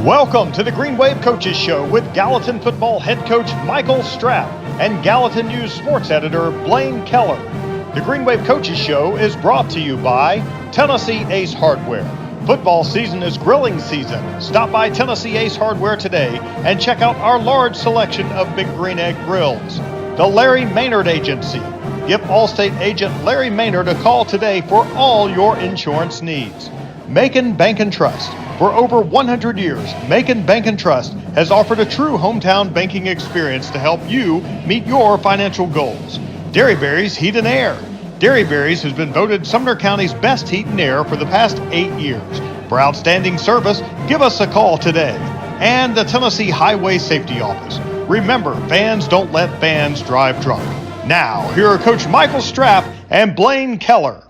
Welcome to the Green Wave Coaches Show with Gallatin football head coach Michael Stroup and Gallatin News sports editor Blaine Kellar. The Green Wave Coaches Show is brought to you by Tennessee Ace Hardware. Football season is grilling season. Stop by Tennessee Ace Hardware today and check out our large selection of Big Green Egg grills. The Larry Maynard Agency. Give Allstate agent Larry Maynard a call today for all your insurance needs. Macon Bank and Trust. For over 100 years, Macon Bank and Trust has offered a true hometown banking experience to help you meet your financial goals. Dairyberry's Heat and Air. Dairyberry's has been voted Sumner County's best heat and air for the past 8 years. For outstanding service, give us a call today. And the Tennessee Highway Safety Office. Remember, fans don't let fans drive drunk. Now, here are Coach Michael Stroup and Blaine Kellar.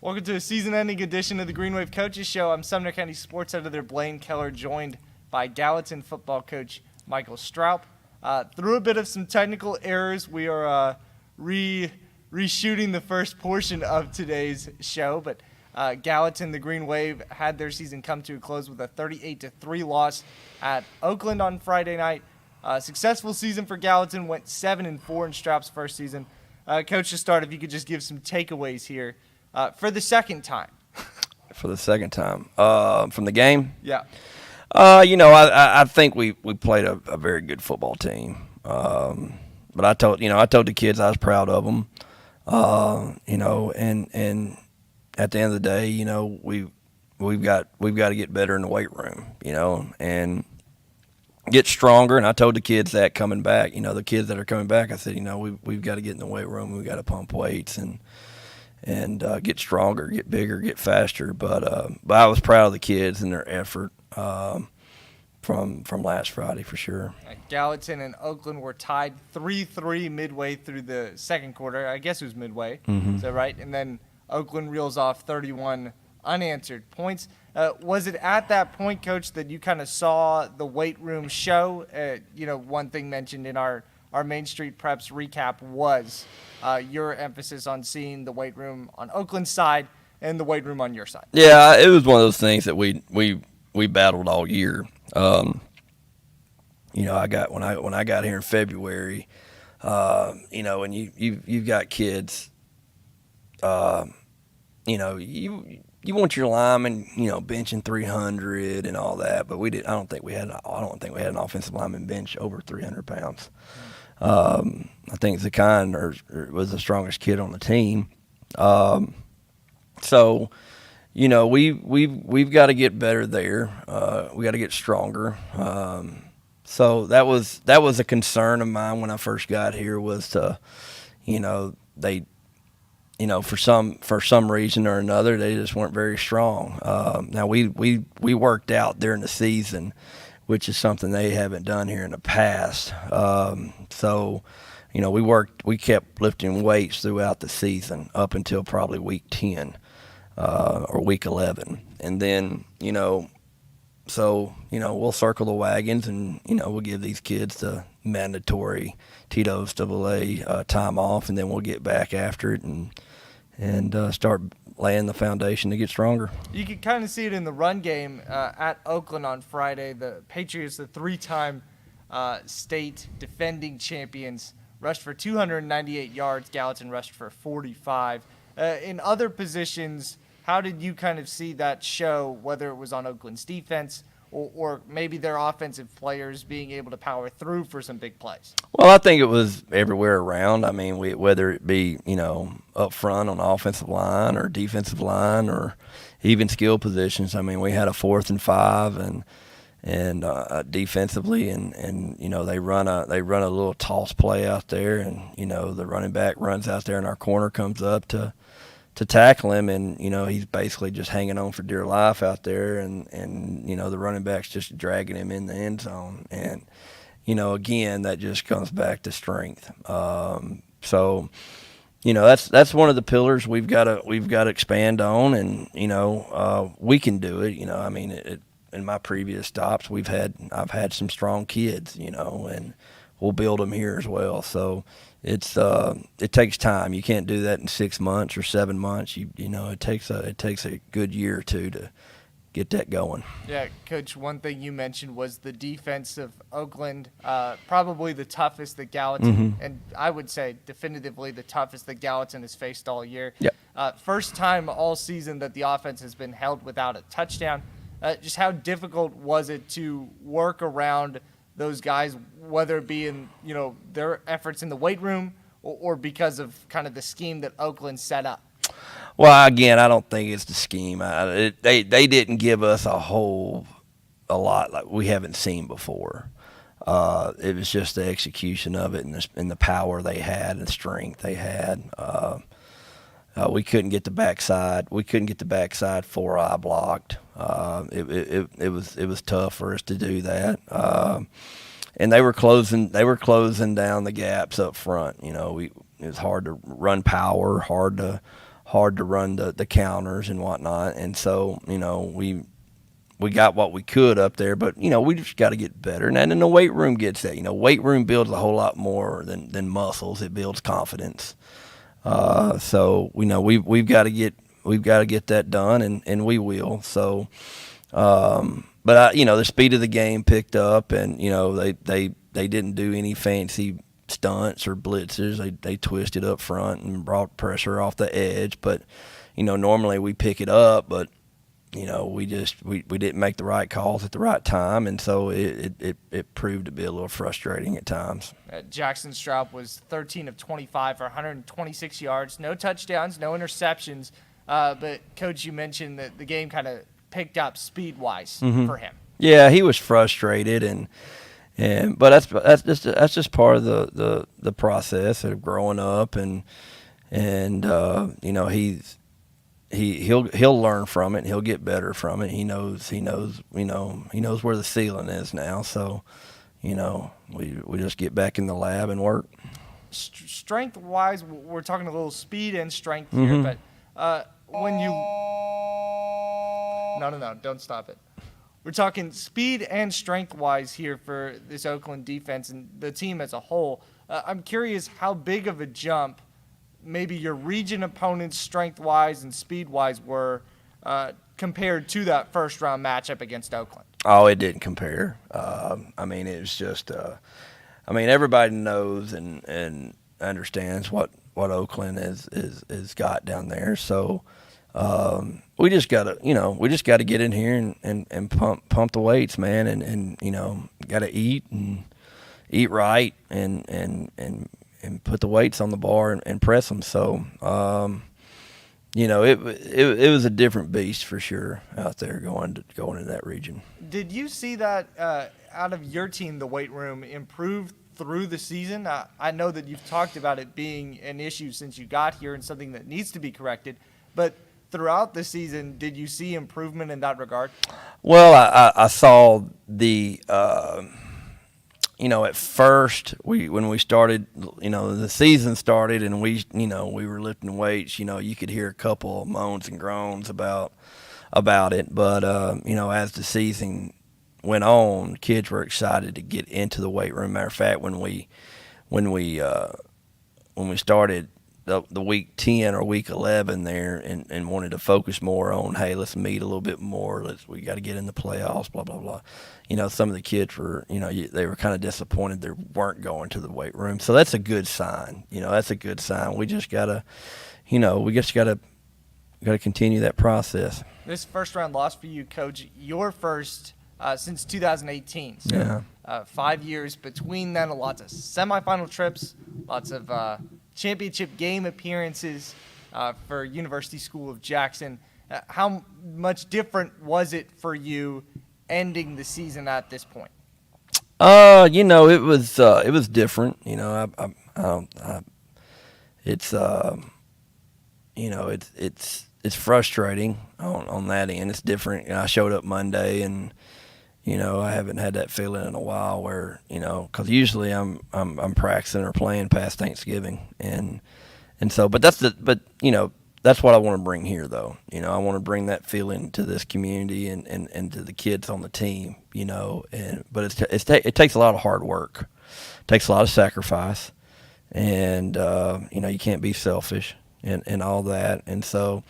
Welcome to a season-ending edition of the Green Wave Coaches Show. I'm Sumner County sports editor Blaine Kellar, joined by Gallatin football coach Michael Stroup. Through a bit of some technical errors, we are reshooting the first portion of today's show, but Gallatin, the Green Wave, had their season come to a close with a 38-3 loss at Oakland on Friday night. Successful season for Gallatin, went 7-4 in Stroup's first season. Coach, to start, if you could just give some takeaways here. For the second time. For the second time. From the game? Yeah. I think we played a very good football team. But I told the kids I was proud of them. And at the end of the day, we've got to get better in the weight room, and get stronger. And I told the kids that coming back, the kids that are coming back, I said, we've got to get in the weight room. We've got to pump weights and get stronger, get bigger, get faster. But I was proud of the kids and their effort from last Friday for sure. Gallatin and Oakland were tied 3-3 midway through the second quarter. I guess it was midway. Mm-hmm. Is that right? And then Oakland reels off 31 unanswered points. Was it at that point, Coach, that you kind of saw the weight room show? One thing mentioned in our Main Street Preps recap was your emphasis on seeing the weight room on Oakland's side and the weight room on your side. Yeah, it was one of those things that we battled all year. When I got here in February, and you've got kids, you want your lineman, benching 300 and all that, but I don't think we had an offensive lineman bench over 300 pounds. I think Zakan was the strongest kid on the team. So, we've got to get better there. We got to get stronger. So that was a concern of mine when I first got here was to, for some reason or another, they just weren't very strong. Now we worked out during the season, which is something they haven't done here in the past. So, we kept lifting weights throughout the season up until probably week 10 or week 11. And then, we'll circle the wagons and, we'll give these kids the mandatory Tito's AA time off, and then we'll get back after it and start laying the foundation to get stronger. You could kind of see it in the run game at Oakland on Friday. The Patriots, the three-time state defending champions, rushed for 298 yards. Gallatin rushed for 45. In other positions, how did you kind of see that show, whether it was on Oakland's defense or maybe their offensive players being able to power through for some big plays? Well, I think it was everywhere around. I mean, whether it be, up front on the offensive line or defensive line or even skill positions. I mean, we had a 4th and 5 and defensively and they run a little toss play out there, and, the running back runs out there and our corner comes up to tackle him, and he's basically just hanging on for dear life out there, and the running back's just dragging him in the end zone, and again that just comes back to strength. So that's one of the pillars we've got to expand on, and we can do it. I mean, in my previous stops I've had some strong kids, and we'll build them here as well. So it takes time. You can't do that in 6 months or 7 months. It takes a good year or two get that going. Yeah, Coach, one thing you mentioned was the defense of Oakland, probably the toughest that Gallatin, and I would say definitively the toughest that Gallatin has faced all year. Yep. First time all season that the offense has been held without a touchdown. Just how difficult was it to work around those guys, whether it be in their efforts in the weight room or because of kind of the scheme that Oakland set up? Well, again, I don't think it's the scheme. They didn't give us a lot like we haven't seen before. It was just the execution of it and the power they had and the strength they had. We couldn't get the backside. We couldn't get the backside 4-eye blocked. It was tough for us to do that. And they were closing down the gaps up front. It was hard to run power, hard to run the counters and whatnot. And so, we got what we could up there, but, we just got to get better. And then the weight room gets that. Weight room builds a whole lot more than muscles. It builds confidence. So, we've got to get that done, and we will. So, but the speed of the game picked up, and, they didn't do any fancy stunts or blitzes. They twisted up front and brought pressure off the edge. But, normally we pick it up, but, we didn't make the right calls at the right time. And so it proved to be a little frustrating at times. Jackson Stroup was 13 of 25 for 126 yards, no touchdowns, no interceptions. But Coach, you mentioned that the game kind of picked up speed-wise for him. Yeah, he was frustrated but that's just part of the process of growing up, and he'll learn from it, and he'll get better from it. He knows where the ceiling is now. So, we just get back in the lab and work. Strength wise, we're talking a little speed and strength here, but when you no, don't stop it. We're talking speed and strength-wise here for this Oakland defense and the team as a whole. I'm curious how big of a jump maybe your region opponents strength-wise and speed-wise were compared to that first-round matchup against Oakland. Oh, it didn't compare. It was just everybody knows and understands what Oakland is got down there. So we just gotta get in here and pump the weights, man, and gotta eat right and put the weights on the bar and press them. So it was a different beast for sure out there going into that region. Did you see that out of your team, the weight room improve through the season? I know that you've talked about it being an issue since you got here and something that needs to be corrected, but throughout the season, did you see improvement in that regard? Well, I saw the at first when we started, the season started and we were lifting weights, you could hear a couple of moans and groans about it. But, as the season went on, kids were excited to get into the weight room. Matter of fact, when we started the week 10 or week 11 there and wanted to focus more on, hey, let's meet a little bit more. We got to get in the playoffs, blah, blah, blah. Some of the kids were, they were kind of disappointed they weren't going to the weight room. So that's a good sign. That's a good sign. We just got to, continue that process. This first round loss for you, Coach, your first since 2018. So, yeah. 5 years between then, lots of semifinal trips, lots of championship game appearances for University School of Jackson. How much different was it for you ending the season at this point? It was different. It's frustrating on that end. It's different. I showed up Monday and I haven't had that feeling in a while where, because usually I'm practicing or playing past Thanksgiving, and so, but that's what I want to bring here, though. I want to bring that feeling to this community and to the kids on the team. But it takes a lot of hard work, it takes a lot of sacrifice, and you can't be selfish and all that, and so.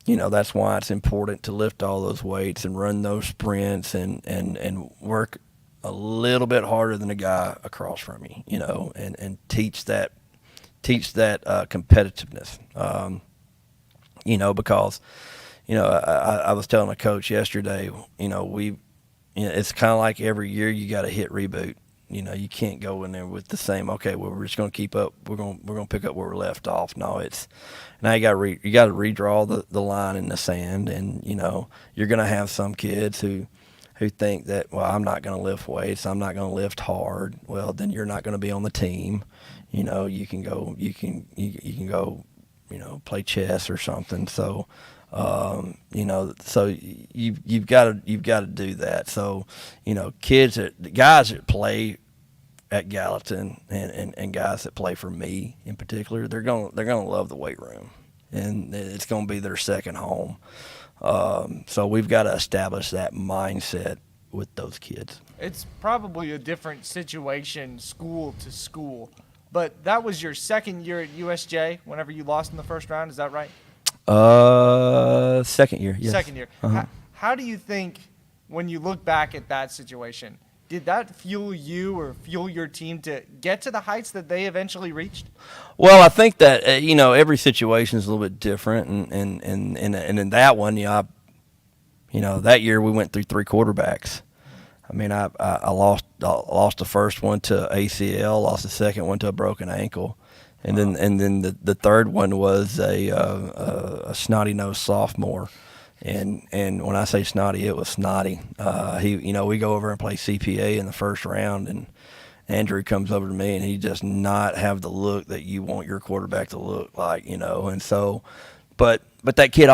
that's why it's important to lift all those weights and run those sprints and work a little bit harder than the guy across from you, and teach that competitiveness, because, I was telling a coach yesterday, it's kind of like every year you got to hit reboot. You can't go in there with the same, okay, well, we're just going to keep up. We're going to pick up where we're left off. No, it's now you got to redraw the line in the sand, and you're going to have some kids who think that, well, I'm not going to lift weights, I'm not going to lift hard. Well, then you're not going to be on the team. You can go play chess or something. So so you've got to do that. So, guys that play at Gallatin and guys that play for me in particular, they're gonna love the weight room, and it's gonna be their second home. So we've got to establish that mindset with those kids. It's probably a different situation school to school, but that was your second year at USJ whenever you lost in the first round. Is that right? Second year, yes. Second year. Uh-huh. How do you think, when you look back at that situation, did that fuel you or fuel your team to get to the heights that they eventually reached? Well, I think that every situation is a little bit different, and in that one, that year we went through 3 quarterbacks. I mean, I lost the first one to ACL, lost the second one to a broken ankle. And then the third one was a snotty-nosed sophomore, and when I say snotty, it was snotty. We go over and play CPA in the first round, and Andrew comes over to me, and he does not have the look that you want your quarterback to look like, and so, but that kid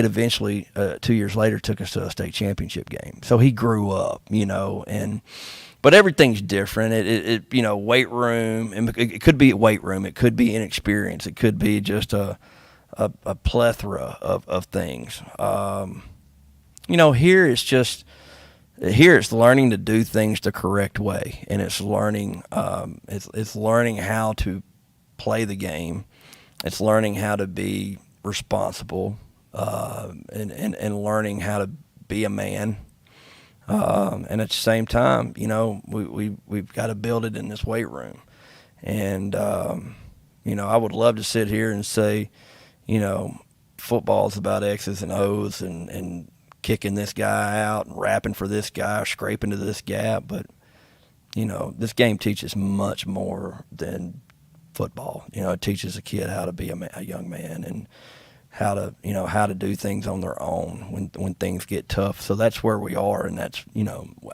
eventually 2 years later took us to a state championship game. So he grew up, But everything's different. It weight room, and it could be weight room. It could be inexperience. It could be just a plethora of things. Here it's learning to do things the correct way, and it's learning how to play the game. It's learning how to be responsible, and learning how to be a man. And at the same time, we've got to build it in this weight room. And, I would love to sit here and say, football is about X's and O's and kicking this guy out and rapping for this guy or scraping to this gap. But, this game teaches much more than football. It teaches a kid how to be a young man, and how to do things on their own when things get tough. So that's where we are, and that's,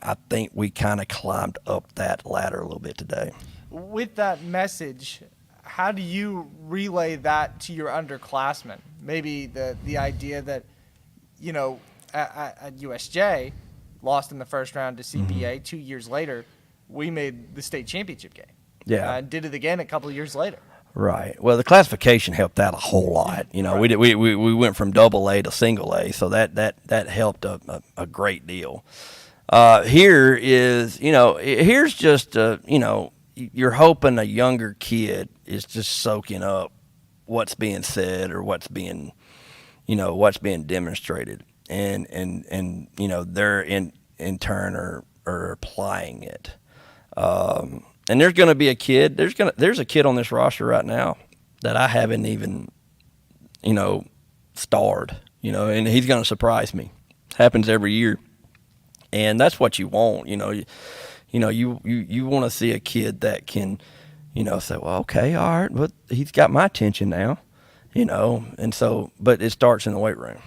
I think we kind of climbed up that ladder a little bit today. With that message, how do you relay that to your underclassmen? Maybe the idea that, at USJ, lost in the first round to CPA. Mm-hmm. 2 years later, we made the state championship game. Yeah. And did it again a couple of years later. Right. Well, the classification helped that a whole lot. Right. We went from AA to single A, so that helped a great deal. Here is, here's just, you're hoping a younger kid is just soaking up what's being said or what's being demonstrated, and they're in turn are applying it. And there's going to be a kid. There's a kid on this roster right now that I haven't even, starred. And he's going to surprise me. Happens every year, and that's what you want. You want to see a kid that can, say, well, okay, all right, but he's got my attention now. And so, but it starts in the weight room.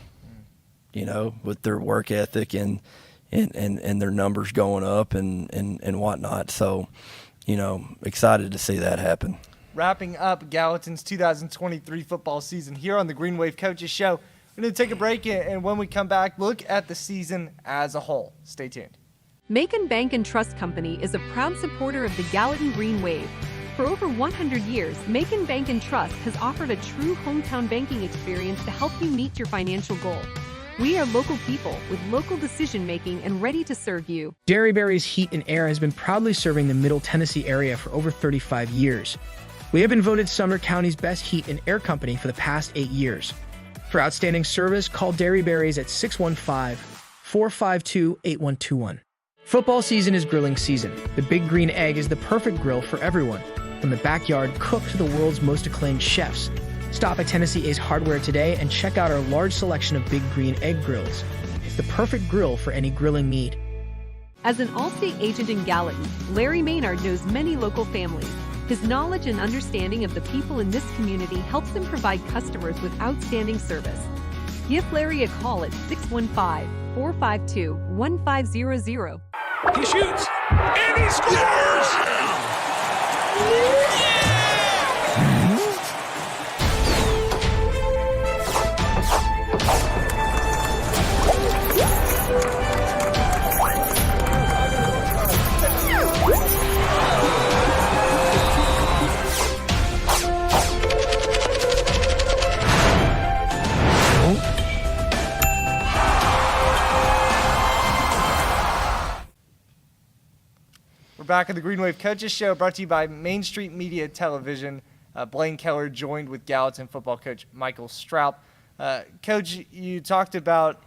With their work ethic and their numbers going up and whatnot. So, excited to see that happen. Wrapping up Gallatin's 2023 football season here on the Green Wave Coaches Show. We're going to take a break, and when we come back, look at the season as a whole. Stay tuned. Macon Bank and Trust Company is a proud supporter of the Gallatin Green Wave. For over 100 years, Macon Bank and Trust has offered a true hometown banking experience to help you meet your financial goal. We are local people with local decision-making and ready to serve you. Derryberry's Heat and Air has been proudly serving the Middle Tennessee area for over 35 years. We have been voted Sumner County's best heat and air company for the past 8 years. For outstanding service, call Dairy Berries at 615-452-8121. Football season is grilling season. The Big Green Egg is the perfect grill for everyone, from the backyard cook to the world's most acclaimed chefs. Stop at Tennessee Ace Hardware today and check out our large selection of Big Green Egg grills. It's the perfect grill for any grilling need. As an Allstate agent in Gallatin, Larry Maynard knows many local families. His knowledge and understanding of the people in this community helps him provide customers with outstanding service. Give Larry a call at 615-452-1500. He shoots, and he scores! We're back at the Green Wave Coaches Show, brought to you by Main Street Media Television. Blaine Kellar joined with Gallatin football coach Michael Stroup. Coach, you talked about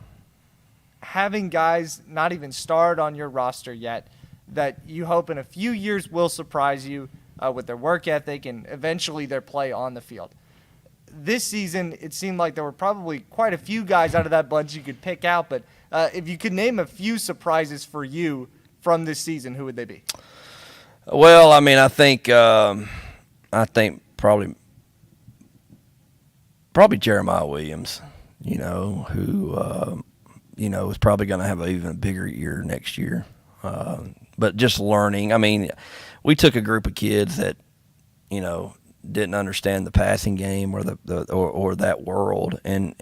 having guys not even starred on your roster yet that you hope in a few years will surprise you with their work ethic and eventually their play on the field. This season, it seemed like there were probably quite a few guys out of that bunch you could pick out, but if you could name a few surprises for you from this season, who would they be? Well, I mean, I think probably Jeremiah Williams, who is probably going to have an even bigger year next year. But just learning. I mean, we took a group of kids that, didn't understand the passing game or or that world, and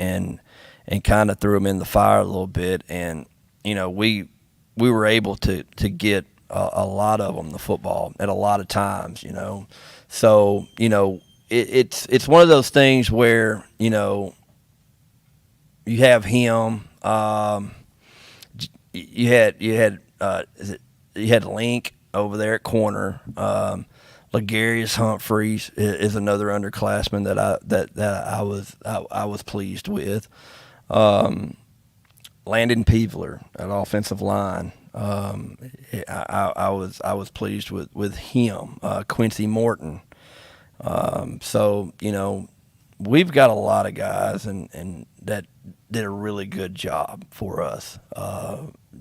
kind of threw them in the fire a little bit, and we were able to get a lot of them the football at a lot of times, So it's one of those things where you have him. You had Link over there at corner. Legarius Humphreys is another underclassman that I was pleased with. Landon Peevler at offensive line. I was pleased with him. Quincy Morton. So we've got a lot of guys and that did a really good job for us.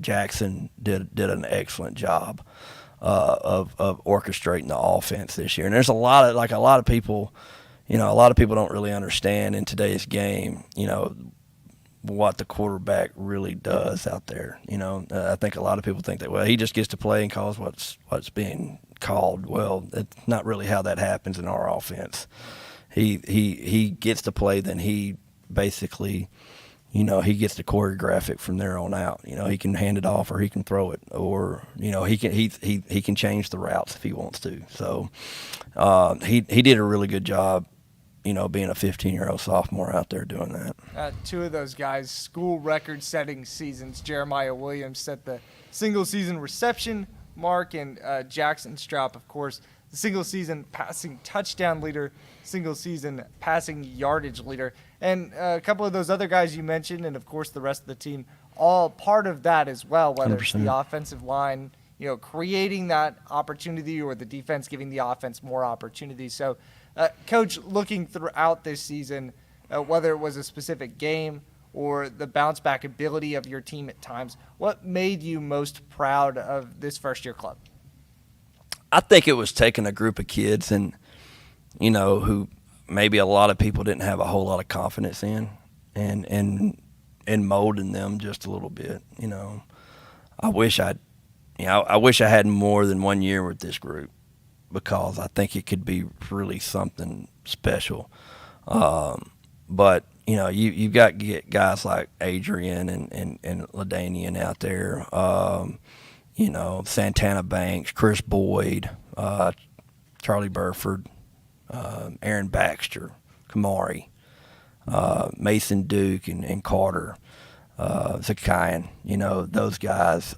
Jackson did an excellent job of orchestrating the offense this year. And there's a lot of people don't really understand in today's game, what the quarterback really does out there. I think a lot of people think that, well, he just gets to play and calls what's being called. Well, it's not really how that happens in our offense. He gets to play, then he basically, he gets to choreograph it from there on out. He can hand it off, or he can throw it, or he can change the routes if he wants to. So he did a really good job, being a 15-year-old sophomore out there doing that. Two of those guys, school record-setting seasons. Jeremiah Williams set the single-season reception mark, and Jackson Stroup, of course, the single-season passing touchdown leader, single-season passing yardage leader. And a couple of those other guys you mentioned, and, of course, the rest of the team, all part of that as well, whether 100%. It's the offensive line, creating that opportunity, or the defense giving the offense more opportunities. So, Coach, looking throughout this season, whether it was a specific game or the bounce-back ability of your team at times, what made you most proud of this first-year club? I think it was taking a group of kids and, who maybe a lot of people didn't have a whole lot of confidence in, and molding them just a little bit. I wish I had more than 1 year with this group, because I think it could be really something special. But you've got to get guys like Adrian and LaDanian out there. Santana Banks, Chris Boyd, Charlie Burford, Aaron Baxter, Kamari, Mason Duke and Carter, Zakayan, those guys,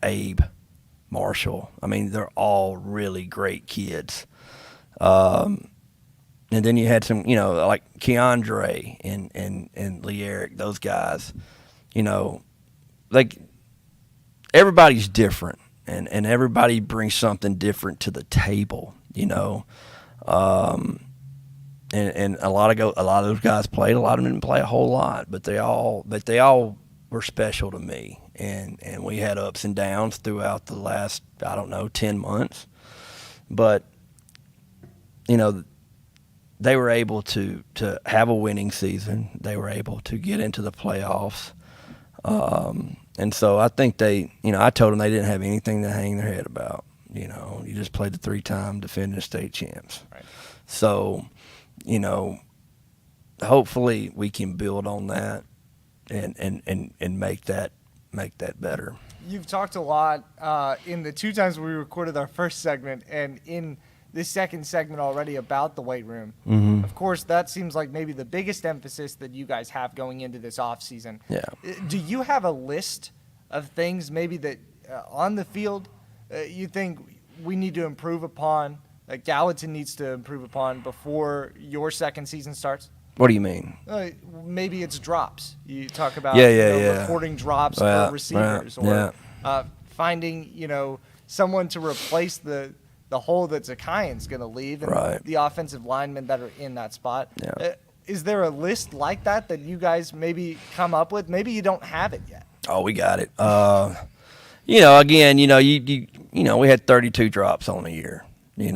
Abe, Marshall. I mean, they're all really great kids. And And then you had some, like Keandre and Lee Eric, those guys, like everybody's different and everybody brings something different to the table, and a lot of those guys played, a lot of them didn't play a whole lot, but they all were special to me. And we had ups and downs throughout the last, 10 months. But, they were able to have a winning season. They were able to get into the playoffs. And so I think I told them they didn't have anything to hang their head about. You just played the 3-time defending state champs. Right. So, hopefully we can build on that and make that better. You've talked a lot in the 2 times we recorded our first segment and in this second segment already about the weight room. Mm-hmm. Of course, that seems like maybe the biggest emphasis that you guys have going into this offseason. Yeah. Do you have a list of things maybe that on the field you think we need to improve upon, that Gallatin needs to improve upon before your second season starts? What do you mean? Maybe it's drops. You talk about recording drops for receivers or finding, someone to replace the hole that Zakayan's going to leave and the offensive linemen that are in that spot. Yeah. Is there a list like that you guys maybe come up with? Maybe you don't have it yet. Oh, we got it. Again, we had 32 drops on the year, and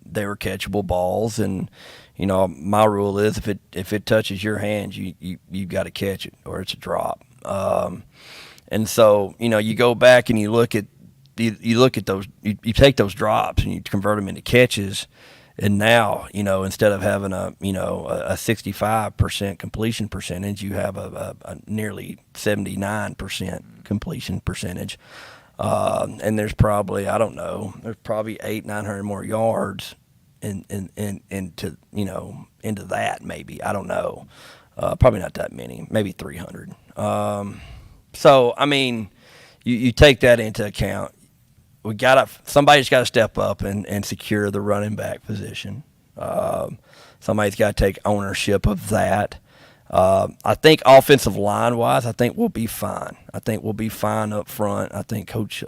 they were catchable balls. And, my rule is if it touches your hands, you got to catch it or it's a drop. And so, you go back and you look at those, you take those drops and you convert them into catches. And now, instead of having a 65% completion percentage, you have a nearly 79% completion percentage. And there's probably, there's probably 800-900 more yards into that maybe. I don't know. Probably not that many, maybe 300. So, you take that into account. Somebody's got to step up and secure the running back position. Somebody's got to take ownership of that. I think offensive line wise, I think we'll be fine. I think we'll be fine up front. I think Coach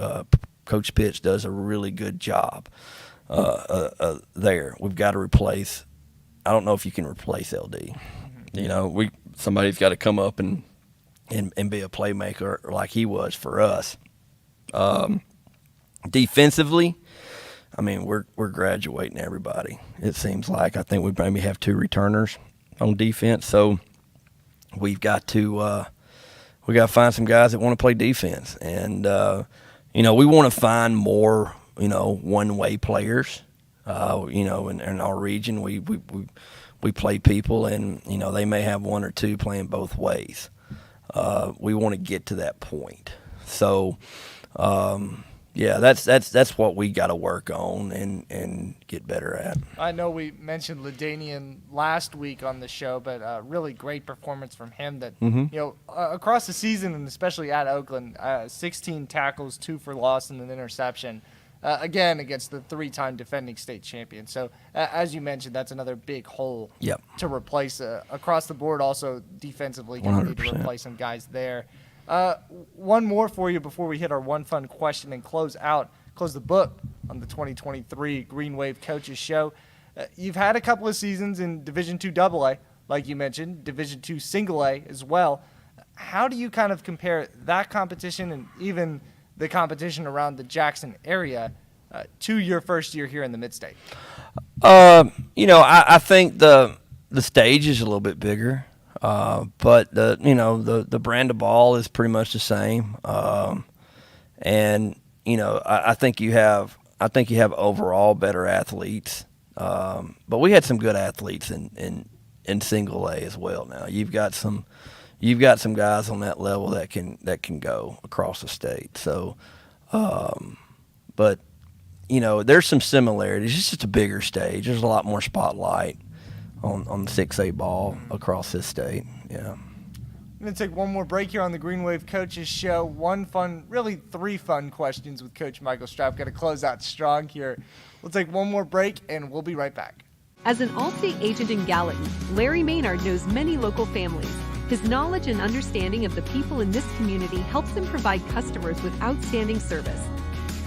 Pitts does a really good job there. We've got to replace. I don't know if you can replace LD. Somebody's got to come up and be a playmaker like he was for us. Defensively, we're graduating everybody. It seems like. I think we maybe have 2 returners on defense, so we've got to find some guys that want to play defense, and we want to find more one-way players. In our region, we play people, and they may have 1 or 2 playing both ways. We want to get to that point, so. Yeah, that's what we got to work on and get better at. I know we mentioned LaDainian last week on the show, but really great performance from him. That across the season and especially at Oakland, 16 tackles, 2 for loss, and an interception. Again, against the 3-time defending state champion. So, as you mentioned, that's another big hole to replace across the board. Also, defensively, going to need to replace some guys there. One more for you before we hit our one fun question and close the book on the 2023 Green Wave Coaches Show. You've had a couple of seasons in Division II AA, like you mentioned, Division II Single A as well. How do you kind of compare that competition and even the competition around the Jackson area to your first year here in the Mid-State? I think the stage is a little bit bigger. But the brand of ball is pretty much the same. And I think you have overall better athletes. But we had some good athletes in single A as well. Now you've got some guys on that level that can go across the state. So, but there's some similarities. It's just a bigger stage. There's a lot more spotlight on the 6A ball across this state. Yeah. I'm going to take one more break here on the Green Wave Coaches Show. Really three fun questions with Coach Michael Stroup. Got to close out strong here. We'll take one more break, and we'll be right back. As an Allstate agent in Gallatin, Larry Maynard knows many local families. His knowledge and understanding of the people in this community helps him provide customers with outstanding service.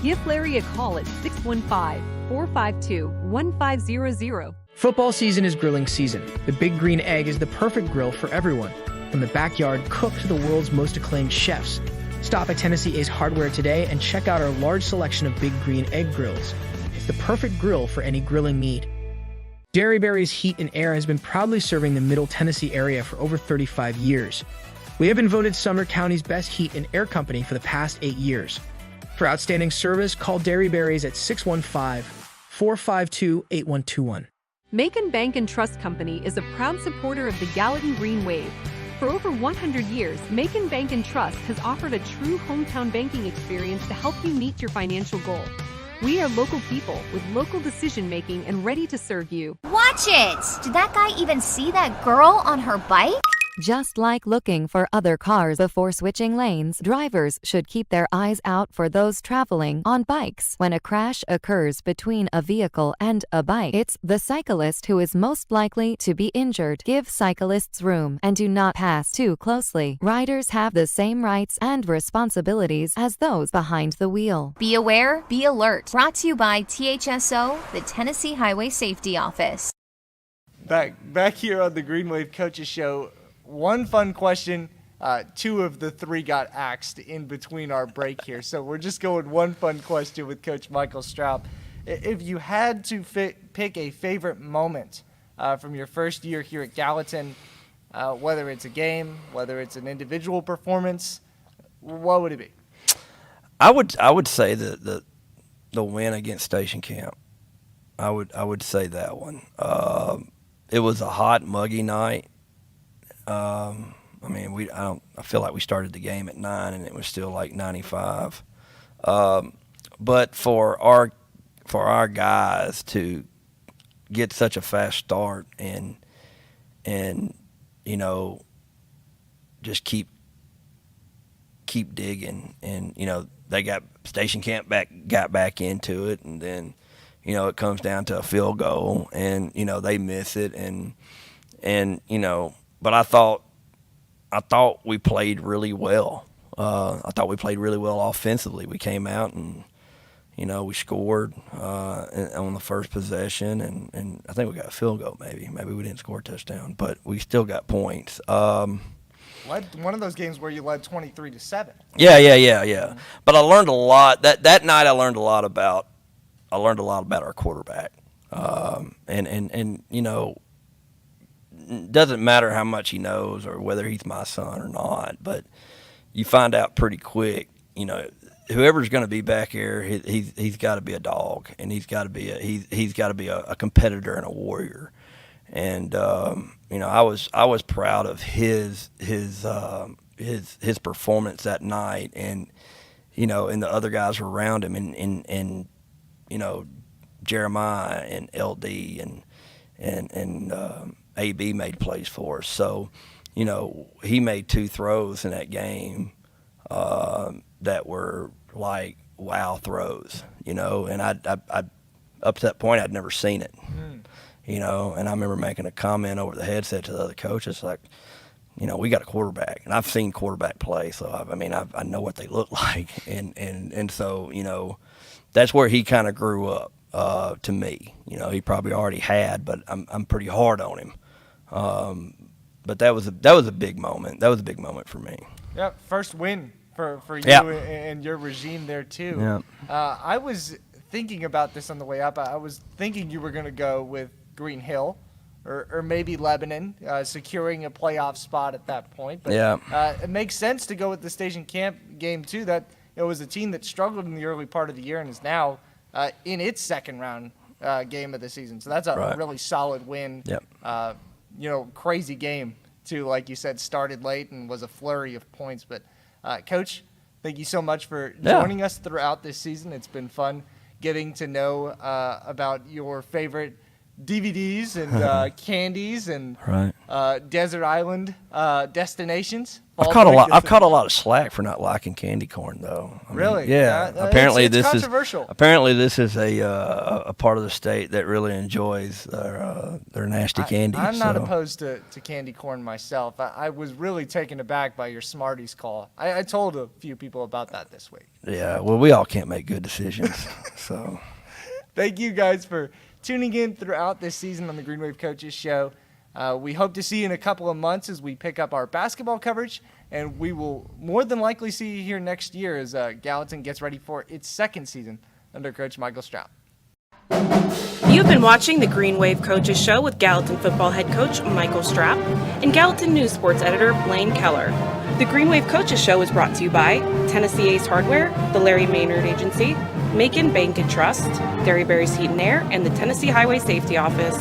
Give Larry a call at 615-452-1500. Football season is grilling season. The Big Green Egg is the perfect grill for everyone. From the backyard cook to the world's most acclaimed chefs. Stop at Tennessee Ace Hardware today and check out our large selection of Big Green Egg grills. It's the perfect grill for any grilling need. Dairy Berry's Heat and Air has been proudly serving the Middle Tennessee area for over 35 years. We have been voted Sumner County's best heat and air company for the past 8 years. For outstanding service, call Dairy Berry's at 615-452-8121. Macon Bank and Trust Company is a proud supporter of the Gallatin Green Wave. For over 100 years, Macon Bank and Trust has offered a true hometown banking experience to help you meet your financial goal. We are local people with local decision-making and ready to serve you. Watch it! Did that guy even see that girl on her bike? Just like looking for other cars before switching lanes, drivers should keep their eyes out for those traveling on bikes. When a crash occurs between a vehicle and a bike, it's the cyclist who is most likely to be injured. Give cyclists room and do not pass too closely. Riders have the same rights and responsibilities as those behind the wheel. Be aware, be alert. Brought to you by THSO, the Tennessee Highway Safety Office. Back here on the Green Wave Coaches Show. One fun question. Two of the three got axed in between our break here. So we're just going one fun question with Coach Michael Stroup. If you had to pick a favorite moment from your first year here at Gallatin, whether it's a game, whether it's an individual performance, what would it be? I would say the win against Station Camp. I would say that one. It was a hot, muggy night. I feel like we started the game at 9 and it was still like 95. But for our guys to get such a fast start and just keep digging, and they got Station Camp got back into it, and then it comes down to a field goal, and they miss it, and but I thought we played really well. I thought we played really well offensively. We came out and we scored on the first possession, and I think we got a field goal. Maybe we didn't score a touchdown, but we still got points. One of those games where you led 23-7. Yeah. But I learned a lot that night. I learned a lot about our quarterback, and doesn't matter how much he knows or whether he's my son or not, but you find out pretty quick. Whoever's going to be back here, he's got to be a dog, and he's got to be a competitor and a warrior. And I was proud of his performance that night, and and the other guys were around him, and Jeremiah and LD and AB made plays for us. So he made 2 throws in that game that were like wow throws, and I up to that point I'd never seen it. And I remember making a comment over the headset to the other coaches, like, we got a quarterback, and I've seen quarterback play, so I know what they look like, and so that's where he kind of grew up to me. He probably already had, but I'm pretty hard on him. But that was a big moment. That was a big moment for me. Yeah, first win for you and your regime there too. Yeah. I was thinking about this on the way up. I was thinking you were going to go with Green Hill or maybe Lebanon, securing a playoff spot at that point. But it makes sense to go with the Station Camp game too. That it was a team that struggled in the early part of the year and is now in its second round game of the season. So that's a really solid win. Yep. Crazy game too, like you said, started late and was a flurry of points. But Coach, thank you so much for joining us throughout this season. It's been fun getting to know about your favorite DVDs and candies and desert island destinations. I've caught a lot of slack for not liking candy corn, though. I mean, yeah. Apparently, it's this controversial. is a part of the state that really enjoys their nasty candy. I'm not opposed to candy corn myself. I was really taken aback by your Smarties call. I told a few people about that this week. Yeah. Well, we all can't make good decisions, so. Thank you guys for tuning in throughout this season on the Green Wave Coaches Show. We hope to see you in a couple of months as we pick up our basketball coverage, and we will more than likely see you here next year as Gallatin gets ready for its second season under Coach Michael Stroup. You've been watching the Green Wave Coaches Show with Gallatin football head coach Michael Stroup and Gallatin News sports editor Blaine Kellar. The Green Wave Coaches Show is brought to you by Tennessee Ace Hardware, the Larry Maynard Agency, Macon Bank and Trust, Derryberry's Heat and Air, and the Tennessee Highway Safety Office.